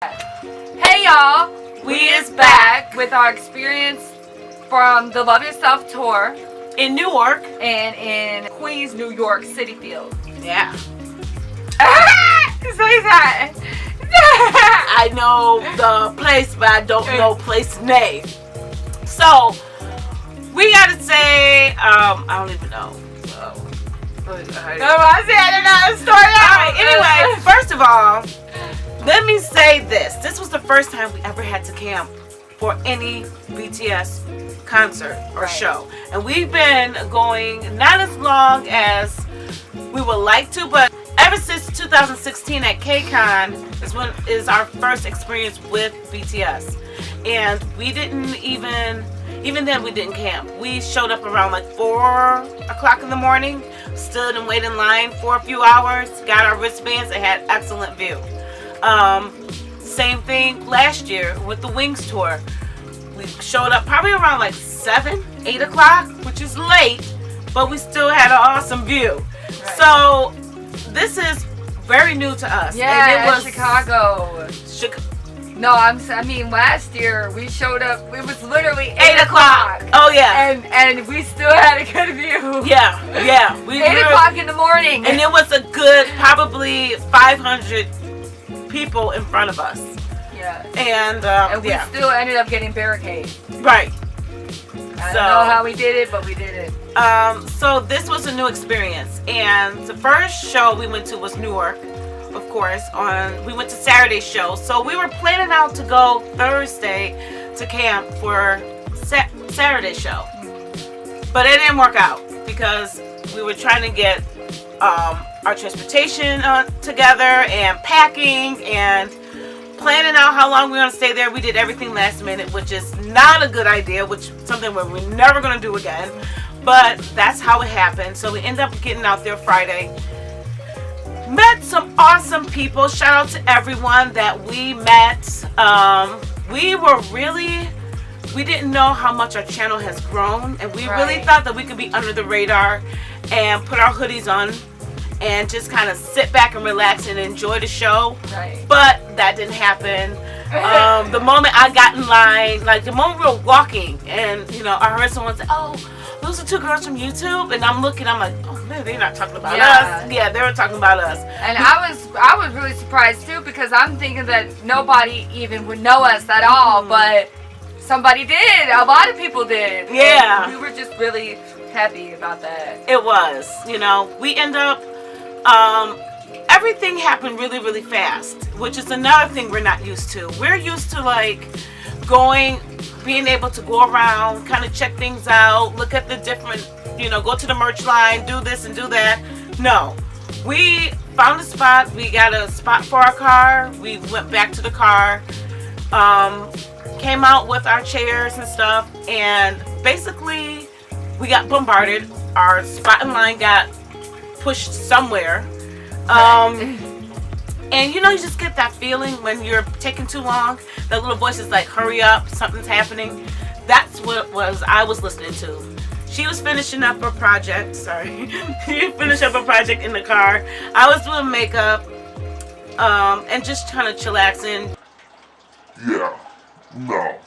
Hey y'all, we is back with our experience from the Love Yourself tour in Newark and in Queens, New York City Field. Yeah. So he's hot. I know the place, but I don't know place name. So we gotta say, I don't even know. I don't know the story. Alright, anyway, first of all, let me say this. This was the first time we ever had to camp for any BTS concert or show. And we've been going not as long as we would like to, but ever since 2016 at KCON is our first experience with BTS. And we didn't even then we didn't camp. We showed up around like 4 o'clock in the morning, stood and waited in line for a few hours, got our wristbands, and had excellent view. Same thing last year with the Wings tour. We showed up probably around like 7, 8 o'clock, which is late, but we still had an awesome view. Right. So this is very new to us. Yeah, and it was Chicago. No, I mean last year we showed up. It was literally 8 o'clock. Oh yeah. And we still had a good view. Yeah. 8 o'clock in the morning. And it was a good probably 500 people in front of us. Yeah. And we still ended up getting barricade. Right. I don't know how we did it, but we did it. So this was a new experience, and the first show we went to was Newark, of course. We went to Saturday's show, so we were planning out to go Thursday to camp for Saturday's show, but it didn't work out because we were trying to get our transportation together and packing and planning out how long we were going to stay there. We did everything last minute, which is not a good idea, which is something we're never going to do again. But that's how it happened. So we ended up getting out there Friday. Met some awesome people. Shout out to everyone that we met. We didn't know how much our channel has grown. And we really thought that we could be under the radar and put our hoodies on and just kind of sit back and relax and enjoy the show. Right. But that didn't happen. The moment I got in line, like the moment we were walking, and I heard someone say, "Oh, those are 2 girls from YouTube," and I'm like, "Oh man, they're not talking about us." Yeah, they were talking about us. And I was really surprised too, because I'm thinking that nobody even would know us at all, but somebody did. A lot of people did. Yeah. And we were just really happy about that. It was. We end up. Everything happened really, really fast, which is another thing we're not used to. We're used to being able to go around, kind of check things out, look at the different, go to the merch line, do this and do that. No, we found a spot. We got a spot for our car. We went back to the car, came out with our chairs and stuff, and basically we got bombarded. Our spot in line got pushed somewhere. And you just get that feeling when you're taking too long. That little voice is like, hurry up, something's happening. That's what I was listening to. She was finishing up her project. Sorry. She finished up her project in the car. I was doing makeup and just trying to chillaxing. Yeah. No.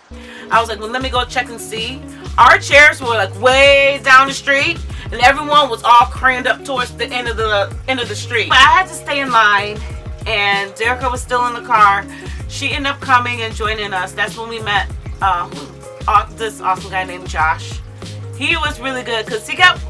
I was like, well, let me go check and see. Our chairs were like way down the street, and everyone was all crammed up towards the end of the street. But I had to stay in line, and Derica was still in the car. She ended up coming and joining us. That's when we met this awesome guy named Josh. He was really good because he kept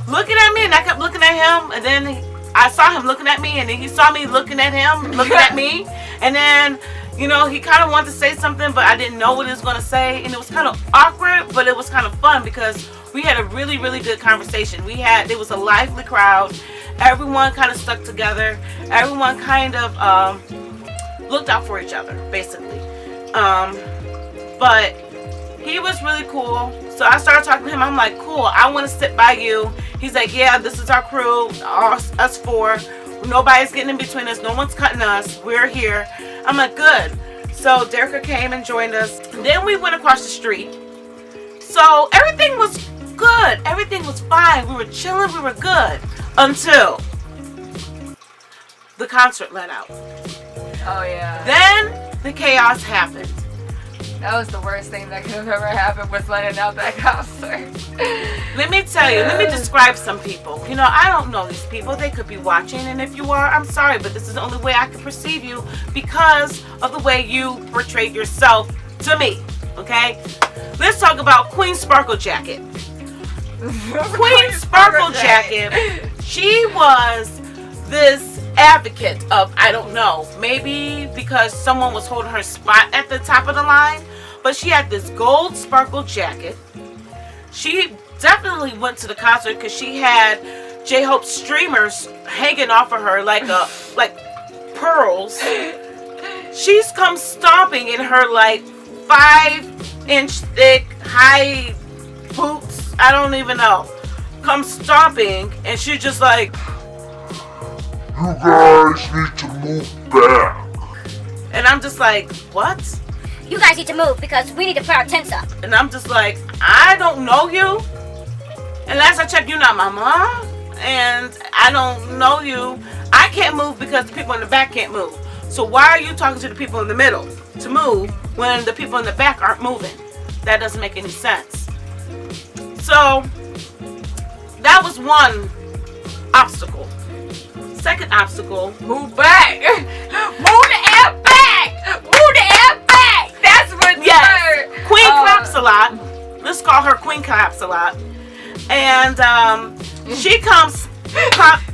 looking at me, and I kept looking at him, and then I saw him looking at me, and then he saw me looking at him, looking at me, and then he kind of wanted to say something, but I didn't know what he was going to say, and it was kind of awkward, but it was kind of fun because we had a really, really good conversation. There was a lively crowd. Everyone kind of stuck together. Everyone kind of looked out for each other, basically. But he was really cool. So I started talking to him. I'm like, cool, I want to sit by you. He's like, yeah, this is our crew, us 4. Nobody's getting in between us. No one's cutting us. We're here. I'm like, good. So Derica came and joined us. Then we went across the street. So everything was good. Everything was fine. We were chilling. We were good. Until the concert let out. Oh, yeah. Then the chaos happened. That was the worst thing that could have ever happened, was letting out that concert. Let me tell you, let me describe some people. You know, I don't know these people. They could be watching, and if you are, I'm sorry, but this is the only way I can perceive you because of the way you portrayed yourself to me, okay? Let's talk about Queen Sparkle Jacket. Queen Sparkle Jacket, she was this advocate of, I don't know, maybe because someone was holding her spot at the top of the line, but she had this gold sparkle jacket. She definitely went to the concert because she had J-Hope's streamers hanging off of her like pearls. She's come stomping in her like 5-inch thick high boots, I don't even know, come stomping, and she's just like, you guys need to move back. and I'm just like, what? You guys need to move because we need to put our tents up. And I'm just like, I don't know you. And last I checked, you're not my mom. And I don't know you. I can't move because the people in the back can't move. So why are you talking to the people in the middle to move when the people in the back aren't moving? That doesn't make any sense. So that was one obstacle. Second obstacle, Move back. Move the F back. Move the F back. That's what. yes, Queen Claps a lot. Let's call her Queen Claps a lot. And she comes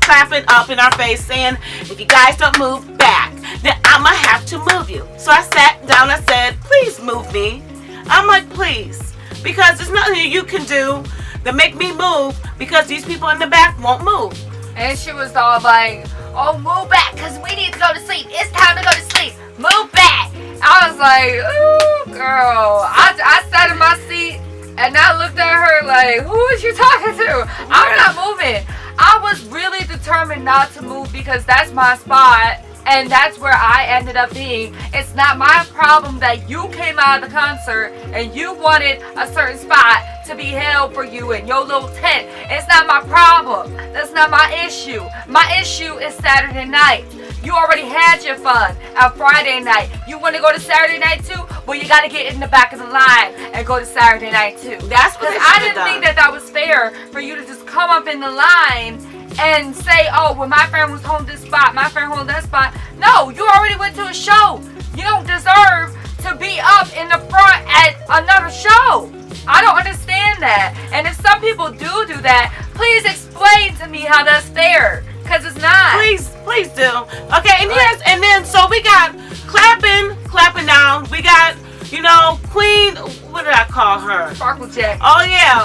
clapping up in our face saying, if you guys don't move back, then I'ma have to move you. So I sat down and said, please move me. I'm like, please. Because there's nothing you can do to make me move because these people in the back won't move. And she was all like, oh, move back, because we need to go to sleep. It's time to go to sleep. Move back. I was like, ooh, girl. I sat in my seat, and I looked at her like, who is you talking to? I'm not moving. I was really determined not to move because that's my spot. And that's where I ended up being. It's not my problem that you came out of the concert and you wanted a certain spot to be held for you in your little tent. It's not my problem. That's not my issue. My issue is Saturday night. You already had your fun on Friday night. You want to go to Saturday night too? Well, you got to get in the back of the line and go to Saturday night too. That's what Because I didn't think that was fair for you to just come up in the line and say, oh, well, my friend was home this spot, my friend home that spot. No, you already went to a show. You don't deserve to be up in the front at another show. I don't understand that. And if some people do that, please explain to me how that's fair. Because it's not. Please do. Okay, and then so we got clapping down. We got, you know, Queen, what did I call her? Sparkle Jack. Oh yeah,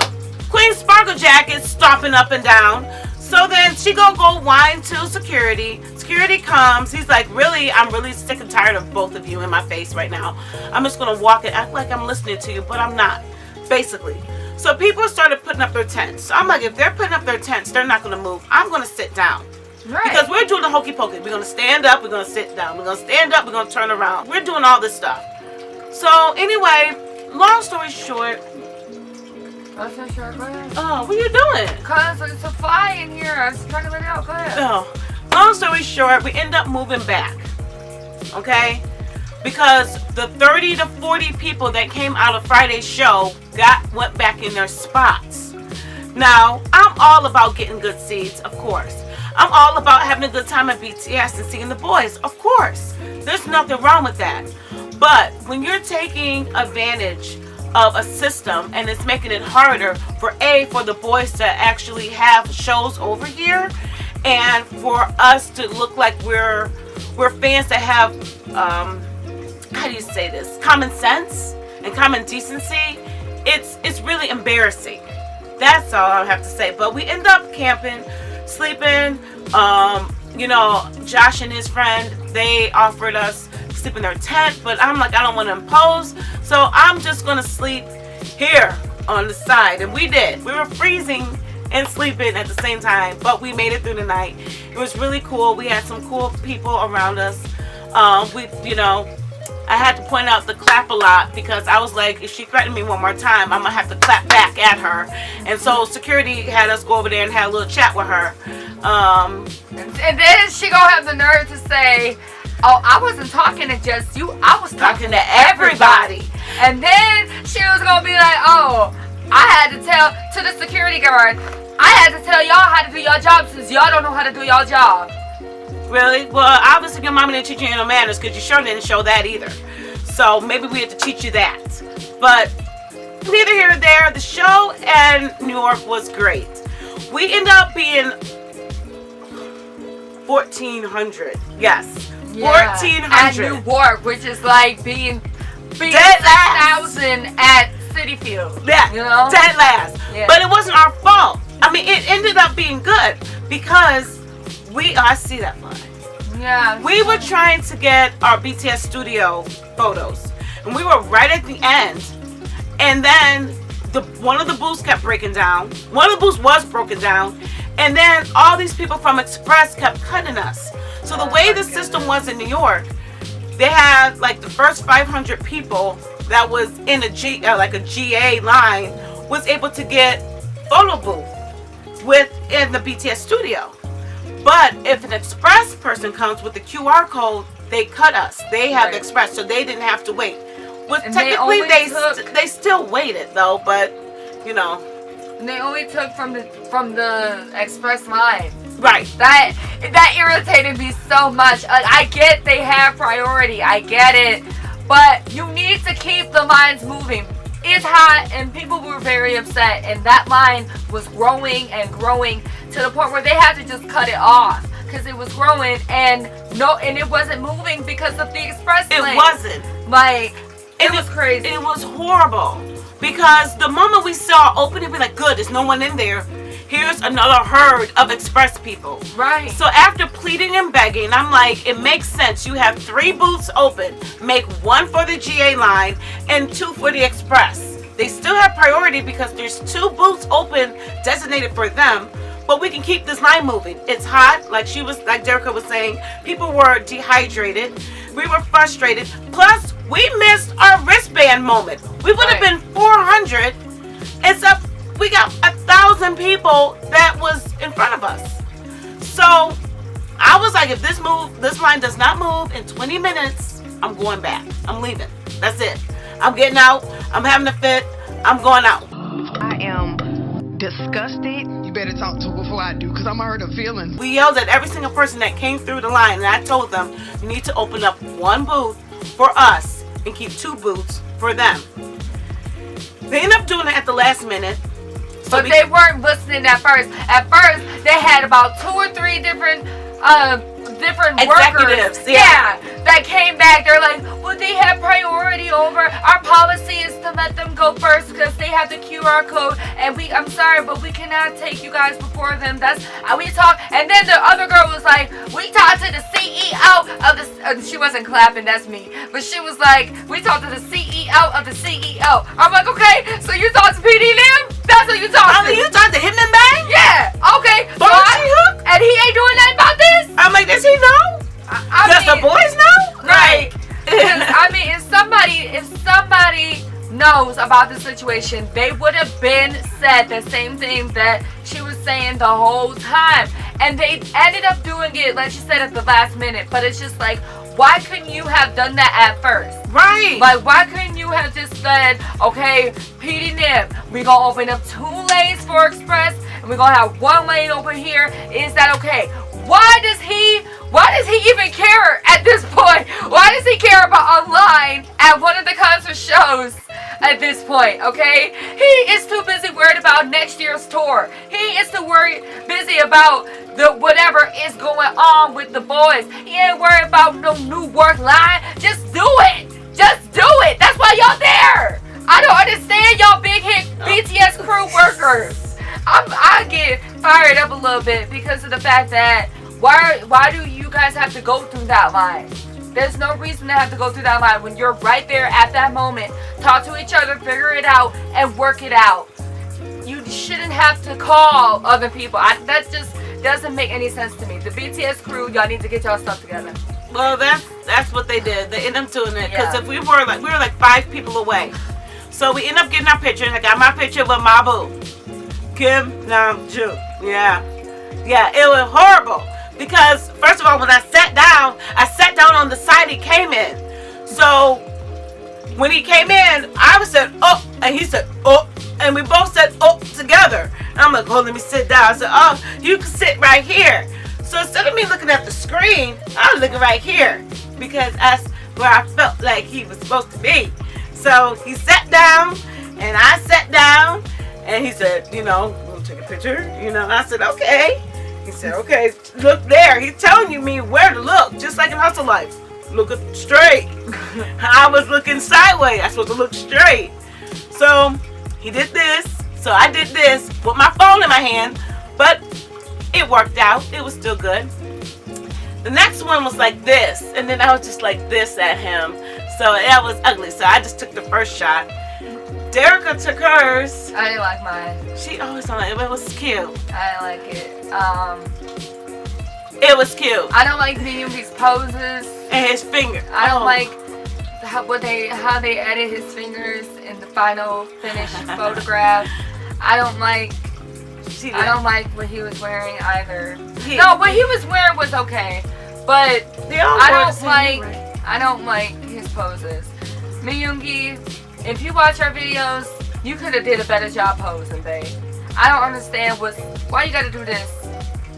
Queen Sparkle Jacket stomping up and down. So then she go whine to security. Security comes. He's like, really, I'm really sick and tired of both of you in my face right now. I'm just gonna walk and act like I'm listening to you, but I'm not, basically. So people started putting up their tents. So I'm like, if they're putting up their tents, they're not gonna move. I'm gonna sit down. Right. Because we're doing the hokey pokey. We're gonna stand up, we're gonna sit down. We're gonna stand up, we're gonna turn around. We're doing all this stuff. So anyway, long story short. That's not sure. Go ahead. Oh, what are you doing? Because it's a fly in here. I was trying to let it out. Go ahead. Oh, long story short, we end up moving back. Okay? Because the 30 to 40 people that came out of Friday's show went back in their spots. Now, I'm all about getting good seats, of course. I'm all about having a good time at BTS and seeing the boys, of course. There's nothing wrong with that. But when you're taking advantage of a system and it's making it harder for the boys to actually have shows over here, and for us to look like we're fans that have how do you say this, common sense and common decency, it's really embarrassing. That's all I have to say. But we end up camping, sleeping. You know, Josh and his friend, they offered us to sleep in their tent, but I'm like, I don't want to impose, so I'm just gonna sleep here on the side. And we did. We were freezing and sleeping at the same time, but we made it through the night. It was really cool. We had some cool people around us. I had to point out the clap a lot because I was like, if she threatened me one more time, I'm gonna have to clap back at her. And so security had us go over there and have a little chat with her. And then she gonna have the nerve to say, Oh, I wasn't talking to just you. I was Talking to everybody. And then she was gonna be like, oh, I had to tell to the security guard, I had to tell y'all how to do your job since y'all don't know how to do your job. Really? Well, obviously your mama didn't teach you any manners because you sure didn't show that either. So maybe we had to teach you that. But neither here nor there. The show in Newark was great. We ended up being 1,400. Yes. Yeah, 1,400. at Newark, which is like being Dead last. 6,000 at City Field. Yeah, you know? dead last. Yeah. But it wasn't our fault. I mean, it ended up being good because I see that flag. Yeah. We were trying to get our BTS studio photos, and we were right at the end. And then one of the booths kept breaking down. One of the booths was broken down, and then all these people from Express kept cutting us. So the way the system was in New York, they had like the first 500 people that was in a GA line was able to get photo booth within the BTS studio. But if an Express person comes with the QR code, they cut us. They have the Express, so they didn't have to wait. Well, And technically, they still waited though, but you know. They only took from the Express line. Right. That irritated me so much. Like, I get they have priority. I get it. But you need to keep the lines moving. It's hot and people were very upset, and that line was growing and growing to the point where they had to just cut it off because it was growing and it wasn't moving because of the Express lane. It wasn't. Like, it was crazy. It was horrible because the moment we saw open, we're like, good, there's no one in there. Here's another herd of Express people. Right. So after pleading and begging, I'm like, it makes sense. You have 3 booths open. Make 1 for the GA line and 2 for the Express. They still have priority because there's 2 booths open designated for them. But we can keep this line moving. It's hot, like Derica was saying. People were dehydrated. We were frustrated. Plus, we missed our wristband moment. We would have been 400, except we got 1,000 people that was in front of us. So I was like, if this line does not move in 20 minutes, I'm going back. I'm leaving. That's it. I'm getting out. I'm having a fit. I'm going out. I am disgusted. You better talk to her before I do, because I'm hurt of feeling. We yelled at every single person that came through the line, and I told them, you need to open up 1 booth for us and keep 2 booths for them. They ended up doing it at the last minute. But they weren't listening at first. At first, they had about 2 or 3 different executives, workers, that came back. They're like, well, they have priority over. Our policy is to let them go first because they have the QR code, and I'm sorry, but we cannot take you guys before them. We talk, and then the other girl was like, we talked to the CEO of the. She wasn't clapping, that's me, but she was like, we talked to the CEO of the CEO. I'm like, okay, so you talked to PD Lim? That's what you talked to. You talked to him and Bang? Yeah. Okay. So Hook? and he ain't doing nothing about this. I'm like, does he know? Does the boys know? Right. I mean, if somebody knows about the situation, they would have been said the same thing that she was saying the whole time. And they ended up doing it, like she said, at the last minute. But it's just like, why couldn't you have done that at first? Right. Like, why couldn't you have just said, okay, PD Nip, we're going to open up 2 lanes for Express, and we're going to have 1 lane over here. Is that okay? Why does he even care at this point? Why does he care about online at one of the concert shows at this point, okay? He is too busy worried about next year's tour. He is too busy about whatever is going on with the boys. He ain't worried about no new work line. Just do it. Just do it. That's why y'all there. I don't understand y'all big hit BTS crew workers. I get fired up a little bit because of the fact that why do you guys have to go through that line? There's no reason to have to go through that line when you're right there at that moment. Talk to each other, figure it out, and work it out. You shouldn't have to call other people. That just doesn't make any sense to me. The BTS crew, y'all need to get y'all stuff together. Well, that's what they did. They ended up doing it because if we were like 5 people away, so we ended up getting our picture. And I got my picture with my boo, Kim Namjoon. Yeah, it was horrible. Because first of all, when I sat down on the side he came in. So when he came in, I said, oh, and he said, oh, and we both said, oh, together. And I'm like, oh, let me sit down. I said, oh, you can sit right here. So instead of me looking at the screen, I was looking right here because that's where I felt like he was supposed to be. So he sat down, and I sat down, and he said, you know, we'll take a picture, you know. And I said, okay. He said, okay, look there. He's telling me where to look, just like in Hustle Life. Look straight. I was looking sideways. I was supposed to look straight. So he did this. So I did this with my phone in my hand, but it worked out. It was still good. The next one was like this, and then I was just like this at him. So that was ugly. So I just took the first shot. Derica took hers. I didn't like mine. She always on it. It was cute. I didn't like it. It was cute. I don't like these poses. And his finger. I don't like how they edit his fingers in the final finished photograph. I don't like what he was wearing either. No, what he was wearing was okay, but I don't like his poses. Miyungi, if you watch our videos, you could have did a better job posing, babe. I don't understand why you gotta do this.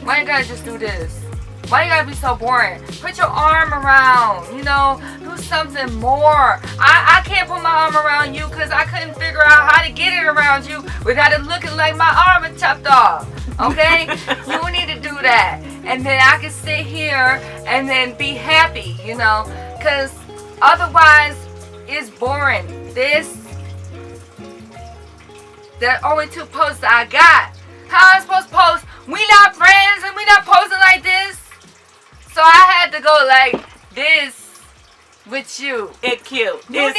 Why you gotta just do this? Why you gotta be so boring? Put your arm around, you know, do something more. I can't put my arm around you because I couldn't figure out how to get it around you without it looking like my arm is chopped off. Okay? You need to do that. And then I can sit here and then be happy, you know, because otherwise it's boring. There are only 2 posts I got. How am I supposed to post? We not friends and we not posing like this. So I had to go like this with you. It's cute. You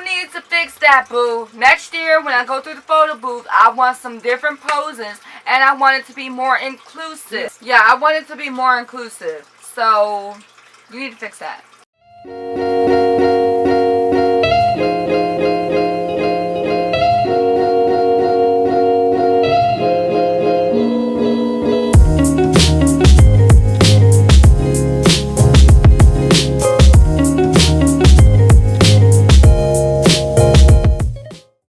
need to fix that, boo. Next year when I go through the photo booth, I want some different poses and I want it to be more inclusive. Yeah, I want it to be more inclusive. So you need to fix that.